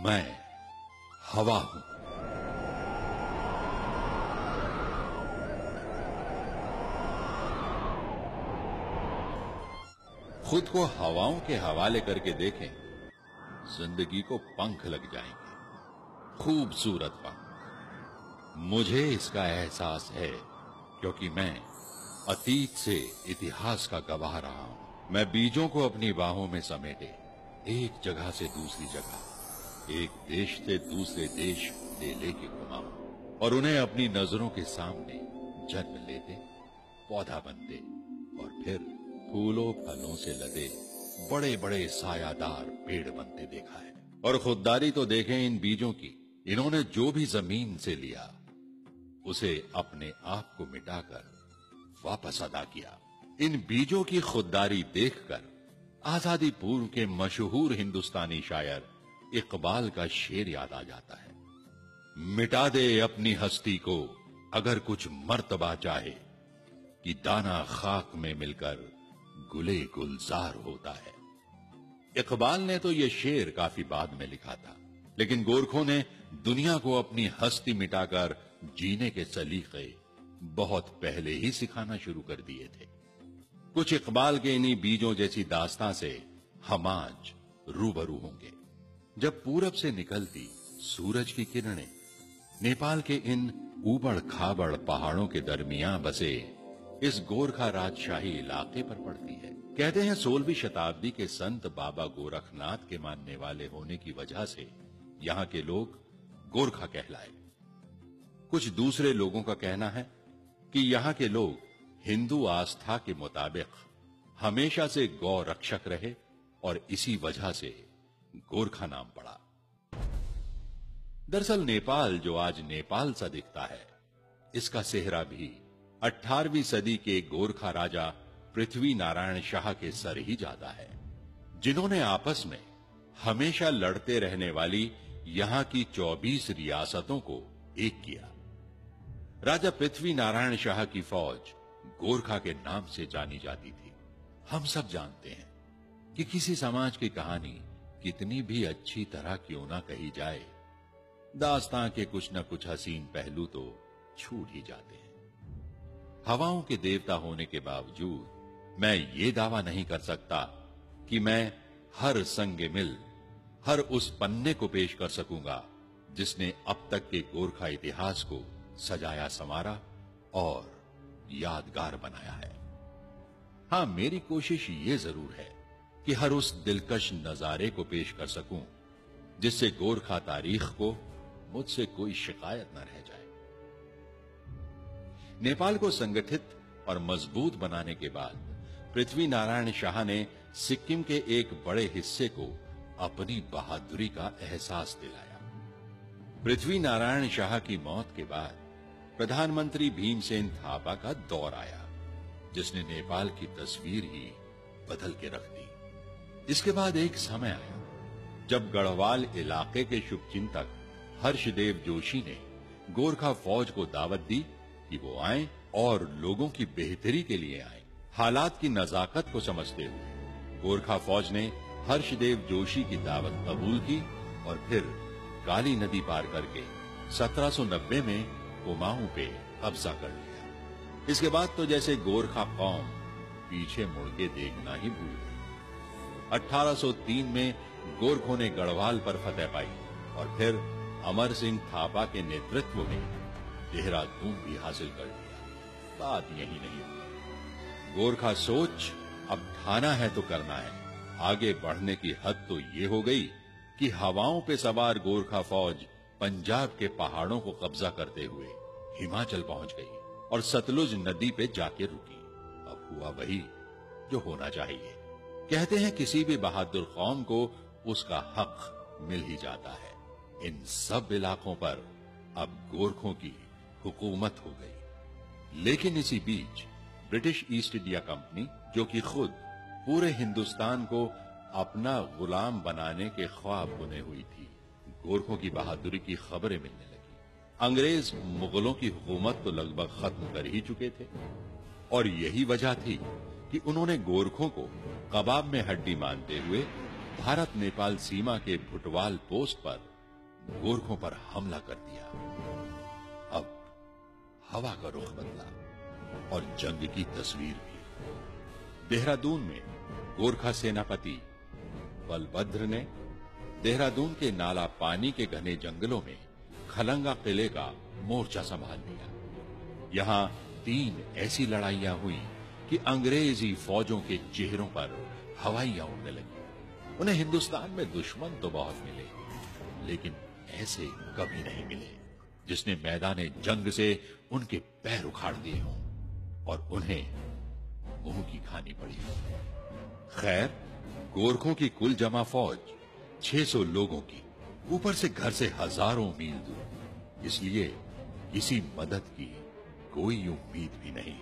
मैं हवा हूं। खुद को हवाओं के हवाले करके देखें, जिंदगी को पंख लग जाएंगे, खूबसूरत पंख। मुझे इसका एहसास है क्योंकि मैं अतीत से इतिहास का गवाह रहा हूं। मैं बीजों को अपनी बाहों में समेटे एक जगह से दूसरी जगह, एक देश से दूसरे देश ले लेके घुमाऊं और उन्हें अपनी नजरों के सामने जन्म लेते, पौधा बनते और फिर फूलों फलों से लदे बड़े बड़े सायादार पेड़ बनते देखा है। और खुददारी तो देखें इन बीजों की। इन्होंने जो भी जमीन से लिया उसे अपने आप को मिटाकर वापस अदा किया। इन बीजों की खुददारी देखकर आजादी पूर्व के मशहूर हिंदुस्तानी शायर इकबाल का शेर याद आ जाता है। मिटा दे अपनी हस्ती को अगर कुछ मर्तबा चाहे, कि दाना खाक में मिलकर गुले गुलजार होता है। इकबाल ने तो यह शेर काफी बाद में लिखा था, लेकिन गोरखों ने दुनिया को अपनी हस्ती मिटाकर जीने के सलीके बहुत पहले ही सिखाना शुरू कर दिए थे। कुछ इकबाल के इन्हीं बीजों जैसी दास्तां से हम आज रूबरू होंगे। जब पूरब से निकलती सूरज की किरणें नेपाल के इन ऊबड़ खाबड़ पहाड़ों के दरमियान बसे इस गोरखा राजशाही इलाके पर पड़ती है। कहते हैं 16वीं शताब्दी के संत बाबा गोरखनाथ के मानने वाले होने की वजह से यहां के लोग गोरखा कहलाए। कुछ दूसरे लोगों का कहना है कि यहां के लोग हिंदू आस्था के मुताबिक हमेशा से गौ रक्षक रहे और इसी वजह से गोरखा नाम पड़ा। दरअसल नेपाल जो आज नेपाल सा दिखता है, इसका सेहरा भी 18वीं सदी के गोरखा राजा पृथ्वी नारायण शाह के सर ही जाता है, जिन्होंने आपस में हमेशा लड़ते रहने वाली यहां की 24 रियासतों को एक किया। राजा पृथ्वी नारायण शाह की फौज गोरखा के नाम से जानी जाती थी। हम सब जानते हैं कि किसी समाज की कहानी कितनी भी अच्छी तरह क्यों ना कही जाए, दास्तां के कुछ न कुछ हसीन पहलू तो छूट ही जाते हैं। हवाओं के देवता होने के बावजूद मैं ये दावा नहीं कर सकता कि मैं हर संगे मिल, हर उस पन्ने को पेश कर सकूंगा जिसने अब तक के गोरखा इतिहास को सजाया संवारा और यादगार बनाया है। हां, मेरी कोशिश ये जरूर है कि हर उस दिलकश नजारे को पेश कर सकूं जिससे गोरखा तारीख को मुझसे कोई शिकायत न रह जाए। नेपाल को संगठित और मजबूत बनाने के बाद पृथ्वी नारायण शाह ने सिक्किम के एक बड़े हिस्से को अपनी बहादुरी का एहसास दिलाया। पृथ्वी नारायण शाह की मौत के बाद प्रधानमंत्री भीमसेन थापा का दौर आया, जिसने नेपाल की तस्वीर ही बदल के रख दी। इसके बाद एक समय आया जब गढ़वाल इलाके के शुभचिंतक हर्षदेव जोशी ने गोरखा फौज को दावत दी कि वो आए और लोगों की बेहतरी के लिए आए। हालात की नजाकत को समझते हुए गोरखा फौज ने हर्षदेव जोशी की दावत कबूल की और फिर काली नदी पार करके 1790 में कुमाऊं पे कब्जा कर लिया। इसके बाद तो जैसे गोरखा कौम पीछे मुड़ के देखना ही भूल गई। 1803 में गोरखों ने गढ़वाल पर फतह पाई और फिर अमर सिंह थापा के नेतृत्व में देहरादून भी हासिल कर लिया। बात यही नहीं हुई। गोरखा सोच अब ठाना है तो करना है। आगे बढ़ने की हद तो ये हो गई कि हवाओं पे सवार गोरखा फौज पंजाब के पहाड़ों को कब्जा करते हुए हिमाचल पहुंच गई और सतलुज नदी पे जाके रुकी। अब हुआ वही जो होना चाहिए। कहते हैं किसी भी बहादुर कौम को उसका हक मिल ही जाता है। इन सब इलाकों पर अब गोरखों की हुकूमत हो गई। लेकिन इसी बीच ब्रिटिश ईस्ट इंडिया कंपनी, जो कि खुद पूरे हिंदुस्तान को अपना गुलाम बनाने के ख्वाब बुने हुई थी, गोरखों की बहादुरी की खबरें मिलने लगी। अंग्रेज मुगलों की हुकूमत तो लगभग खत्म कर ही चुके थे और यही वजह थी कि उन्होंने गोरखों को कबाब में हड्डी मानते हुए भारत नेपाल सीमा के भुटवाल पोस्ट पर गोरखों पर हमला कर दिया। अब हवा का रुख बदला और जंग की तस्वीर भी। देहरादून में गोरखा सेनापति बलभद्र ने देहरादून के नाला पानी के घने जंगलों में खलंगा किले का मोर्चा संभाल लिया। यहां 3 ऐसी लड़ाइयां हुई कि अंग्रेजी फौजों के चेहरों पर हवाइयां उड़ने लगी। उन्हें हिंदुस्तान में दुश्मन तो बहुत मिले, लेकिन ऐसे कभी नहीं मिले जिसने मैदान जंग से उनके पैर उखाड़ दिए हों और उन्हें मुंह की खानी पड़ी हो। खैर, गोरखों की कुल जमा फौज 600 लोगों की, ऊपर से घर से हजारों मील दूर, इसलिए किसी मदद की कोई उम्मीद भी नहीं।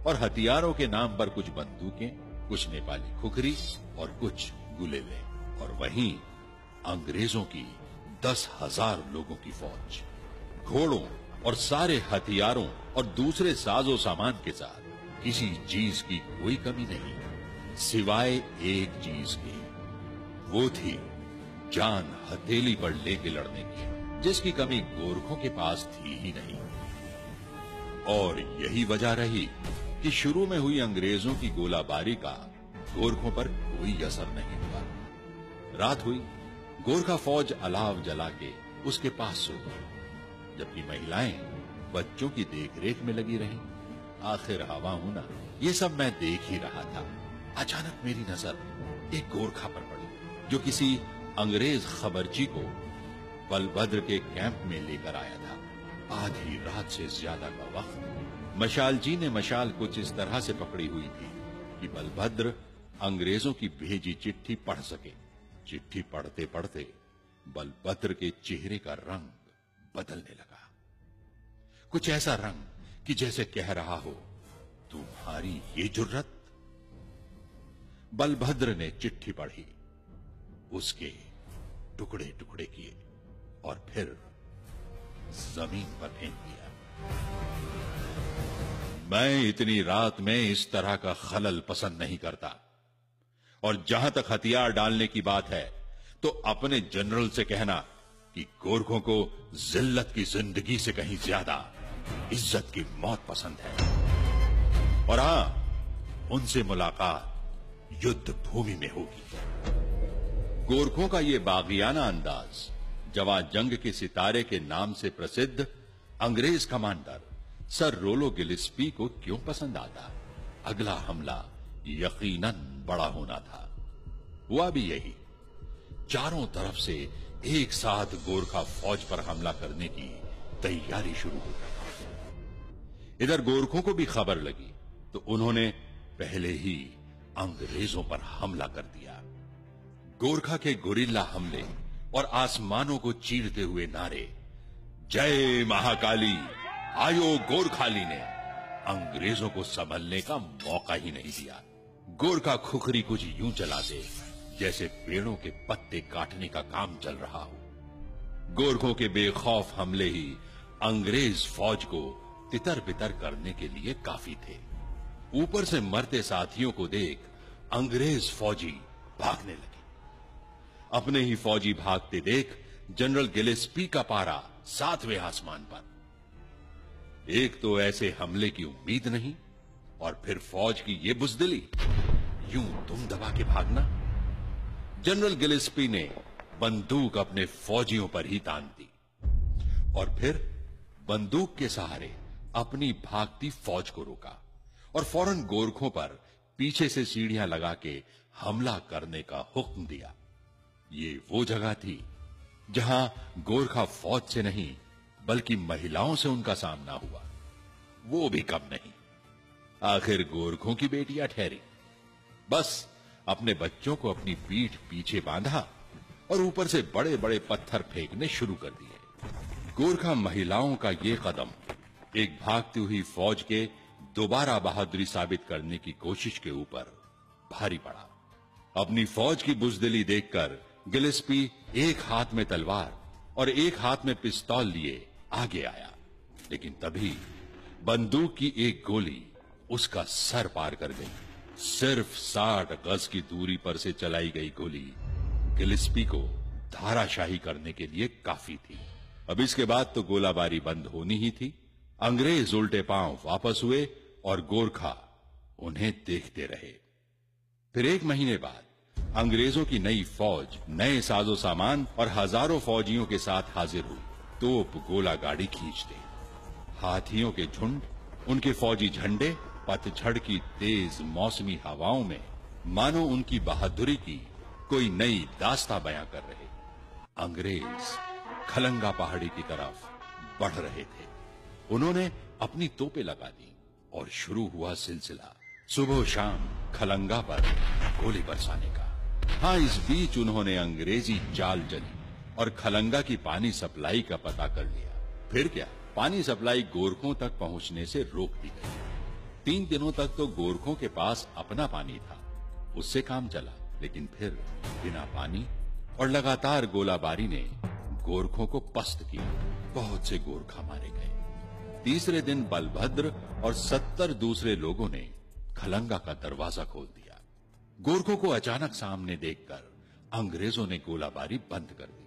और हथियारों के नाम पर कुछ बंदूकें, कुछ नेपाली खुखरी और कुछ गुलेले, और वहीं अंग्रेजों की 10,000 लोगों की फौज, घोड़ों और सारे हथियारों और दूसरे साजो सामान के साथ। किसी चीज की कोई कमी नहीं सिवाय एक चीज की, वो थी जान हथेली पर लेके लड़ने की, जिसकी कमी गोरखों के पास थी ही नहीं। और यही वजह रही कि शुरू में हुई अंग्रेजों की गोलाबारी का गोरखों पर कोई असर नहीं हुआ। रात हुई, गोरखा फौज अलाव जला के उसके पास सो गई, जबकि महिलाएं बच्चों की देखरेख में लगी रहीं। आखिर हवा होना, ये सब मैं देख ही रहा था। अचानक मेरी नजर एक गोरखा पर पड़ी, जो किसी अंग्रेज खबरची को बलभद्र के कैंप में लेकर आया था। आधी रात से ज्यादा का वक्त मशालजी ने मशाल कुछ इस तरह से पकड़ी हुई थी कि बलभद्र अंग्रेजों की भेजी चिट्ठी पढ़ सके। चिट्ठी पढ़ते पढ़ते बलभद्र के चेहरे का रंग बदलने लगा, कुछ ऐसा रंग कि जैसे कह रहा हो, तुम्हारी ये जुर्रत। बलभद्र ने चिट्ठी पढ़ी, उसके टुकड़े टुकड़े किए और फिर जमीन पर फेंक दिया। मैं इतनी रात में इस तरह का खलल पसंद नहीं करता, और जहां तक हथियार डालने की बात है तो अपने जनरल से कहना कि गोरखों को जिल्लत की जिंदगी से कहीं ज्यादा इज्जत की मौत पसंद है। और हां, उनसे मुलाकात युद्ध भूमि में होगी। गोरखों का यह बागियाना अंदाज जवां जंग के सितारे के नाम से प्रसिद्ध अंग्रेज कमांडर सर रोलो गिलिस्पी को क्यों पसंद आता? अगला हमला यकीनन बड़ा होना था। हुआ भी यही। चारों तरफ से एक साथ गोरखा फौज पर हमला करने की तैयारी शुरू हो गई। इधर गोरखों को भी खबर लगी तो उन्होंने पहले ही अंग्रेजों पर हमला कर दिया। गोरखा के गुरिल्ला हमले और आसमानों को चीरते हुए नारे, जय महाकाली, आयो गोरखाली, ने अंग्रेजों को संभलने का मौका ही नहीं दिया। गोरखा खुखरी कुछ यूं चलाते जैसे पेड़ों के पत्ते काटने का काम चल रहा हो। गोरखों के बेखौफ हमले ही अंग्रेज फौज को तितर बितर करने के लिए काफी थे। ऊपर से मरते साथियों को देख अंग्रेज फौजी भागने लगे। अपने ही फौजी भागते देख जनरल गिलेस्पी का पारा 7वें आसमान पर। एक तो ऐसे हमले की उम्मीद नहीं, और फिर फौज की ये बुजदिली, यूं तुम दबा के भागना। जनरल गिलेस्पी ने बंदूक अपने फौजियों पर ही तान दी और फिर बंदूक के सहारे अपनी भागती फौज को रोका और फौरन गोरखों पर पीछे से सीढ़ियां लगा के हमला करने का हुक्म दिया। ये वो जगह थी जहां गोरखा फौज से नहीं बल्कि महिलाओं से उनका सामना हुआ, वो भी कम नहीं। आखिर गोरखों की बेटियां ठहरी, बस अपने बच्चों को अपनी पीठ पीछे बांधा और ऊपर से बड़े बड़े पत्थर फेंकने शुरू कर दिए। गोरखा महिलाओं का ये कदम एक भागती हुई फौज के दोबारा बहादुरी साबित करने की कोशिश के ऊपर भारी पड़ा। अपनी फौज की बुजदिली देखकर गिलेस्पी एक हाथ में तलवार और एक हाथ में पिस्तौल लिए आगे आया, लेकिन तभी बंदूक की एक गोली उसका सर पार कर गई। सिर्फ 60 गज की दूरी पर से चलाई गई गोली गिलेस्पी को धाराशाही करने के लिए काफी थी। अब इसके बाद तो गोलाबारी बंद होनी ही थी। अंग्रेज उल्टे पांव वापस हुए और गोरखा उन्हें देखते रहे। फिर 1 महीने बाद अंग्रेजों की नई फौज नए साजो सामान और हजारों फौजियों के साथ हाजिर हुई। तोप गोला गाड़ी खींचते, हाथियों के झुंड, उनके फौजी झंडे पतझड़ की तेज मौसमी हवाओं में मानो उनकी बहादुरी की कोई नई दास्तां बयां कर रहे। अंग्रेज खलंगा पहाड़ी की तरफ बढ़ रहे थे। उन्होंने अपनी तोपें लगा दी और शुरू हुआ सिलसिला सुबह शाम खलंगा पर गोली बरसाने का। हाँ, इस बीच उन्होंने अंग्रेजी चाल चली और खलंगा की पानी सप्लाई का पता कर लिया। फिर क्या, पानी सप्लाई गोरखों तक पहुंचने से रोक दी गई। 3 दिनों तक तो गोरखों के पास अपना पानी था, उससे काम चला। लेकिन फिर बिना पानी और लगातार गोलाबारी ने गोरखों को पस्त किया। बहुत से गोरखा मारे गए। तीसरे दिन बलभद्र और 70 दूसरे लोगों ने खलंगा का दरवाजा खोल दिया। गोरखों को अचानक सामने देखकर अंग्रेजों ने गोलाबारी बंद कर दी।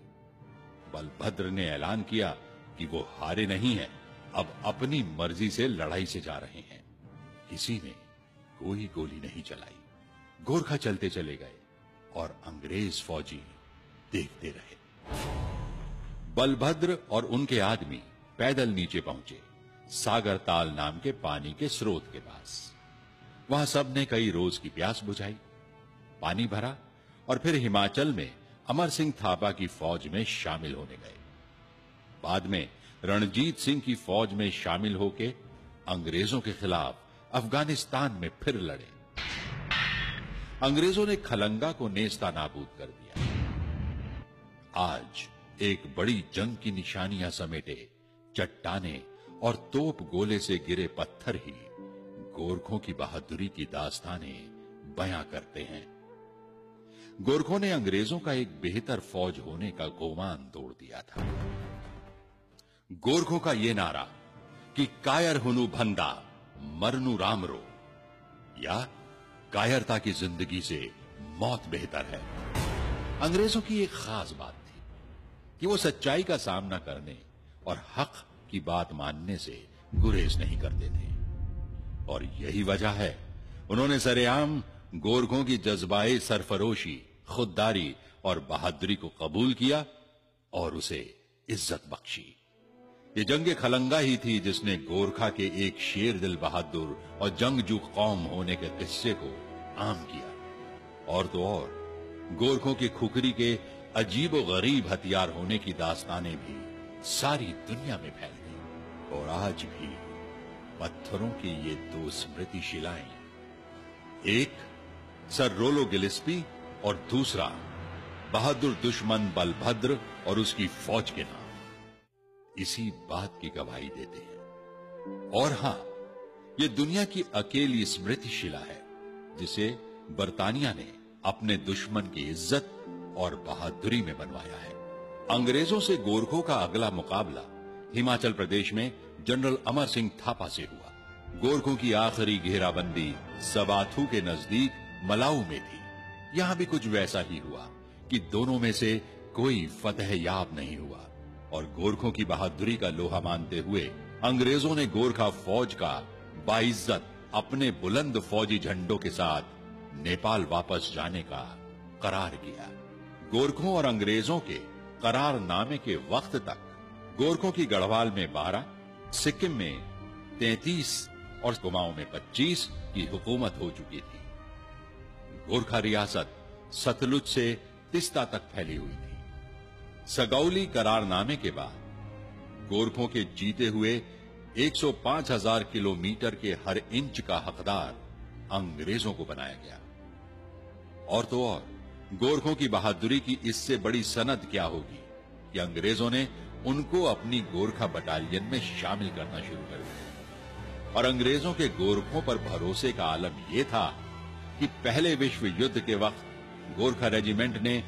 बलभद्र ने ऐलान किया कि वो हारे नहीं हैं, अब अपनी मर्जी से लड़ाई से जा रहे हैं। किसी ने कोई गोली नहीं चलाई। गोरखा चलते चले गए और अंग्रेज फौजी देखते रहे। बलभद्र और उनके आदमी पैदल नीचे पहुंचे, सागर ताल नाम के पानी के स्रोत के पास। वहां सबने कई रोज की प्यास बुझाई, पानी भरा और फिर हिमाचल में अमर सिंह थापा की फौज में शामिल होने गए। बाद में रणजीत सिंह की फौज में शामिल होकर अंग्रेजों के खिलाफ अफगानिस्तान में फिर लड़े। अंग्रेजों ने खलंगा को नेस्ता नाबूद कर दिया। आज एक बड़ी जंग की निशानियां समेटे चट्टाने और तोप गोले से गिरे पत्थर ही गोरखों की बहादुरी की दास्तानें बयां करते हैं। गोरखों ने अंग्रेजों का एक बेहतर फौज होने का गोमान तोड़ दिया था। गोरखों का यह नारा कि कायर हुनु भंदा मरनु रामरो, या कायरता की जिंदगी से मौत बेहतर है, अंग्रेजों की एक खास बात थी कि वो सच्चाई का सामना करने और हक की बात मानने से गुरेज नहीं करते थे। और यही वजह है उन्होंने सरेआम गोरखों की जज्बाए सरफरोशी, खुददारी और बहादुरी को कबूल किया और उसे इज्जत बख्शी। ये जंग खलंगा ही थी जिसने गोरखा के एक शेर दिल बहादुर और जंगजू कौम होने के किस्से को आम किया। और तो और गोरखों की खुकरी के अजीब गरीब हथियार होने की दास्तानें भी सारी दुनिया में फैल गई। और आज भी पत्थरों की ये 2 स्मृति शिलाएं, एक सर रोलो गिलिस्पी और दूसरा बहादुर दुश्मन बलभद्र और उसकी फौज के नाम, इसी बात की गवाही देते हैं। और हां, यह दुनिया की अकेली स्मृति शिला है जिसे बरतानिया ने अपने दुश्मन की इज्जत और बहादुरी में बनवाया है। अंग्रेजों से गोरखों का अगला मुकाबला हिमाचल प्रदेश में जनरल अमर सिंह थापा से हुआ। गोरखों की आखिरी घेराबंदी सबाथू के नजदीक मलाऊ में थी। यहां भी कुछ वैसा ही हुआ कि दोनों में से कोई फतह याब नहीं हुआ और गोरखों की बहादुरी का लोहा मानते हुए अंग्रेजों ने गोरखा फौज का बाइज्जत अपने बुलंद फौजी झंडों के साथ नेपाल वापस जाने का करार किया। गोरखों और अंग्रेजों के करारनामे के वक्त तक गोरखों की गढ़वाल में 12, सिक्किम में 33 और कुमाऊं में 25 की हुकूमत हो चुकी थी। गोरखा रियासत सतलुज से तिस्ता तक फैली हुई थी। सगौली करारनामे के बाद गोरखों के जीते हुए 105,000 किलोमीटर के हर इंच का हकदार अंग्रेजों को बनाया गया। और तो और गोरखों की बहादुरी की इससे बड़ी सनद क्या होगी कि अंग्रेजों ने उनको अपनी गोरखा बटालियन में शामिल करना शुरू कर दिया। और अंग्रेजों के गोरखों पर भरोसे का आलम यह था कि पहले विश्व युद्ध के वक्त गोरखा रेजिमेंट ने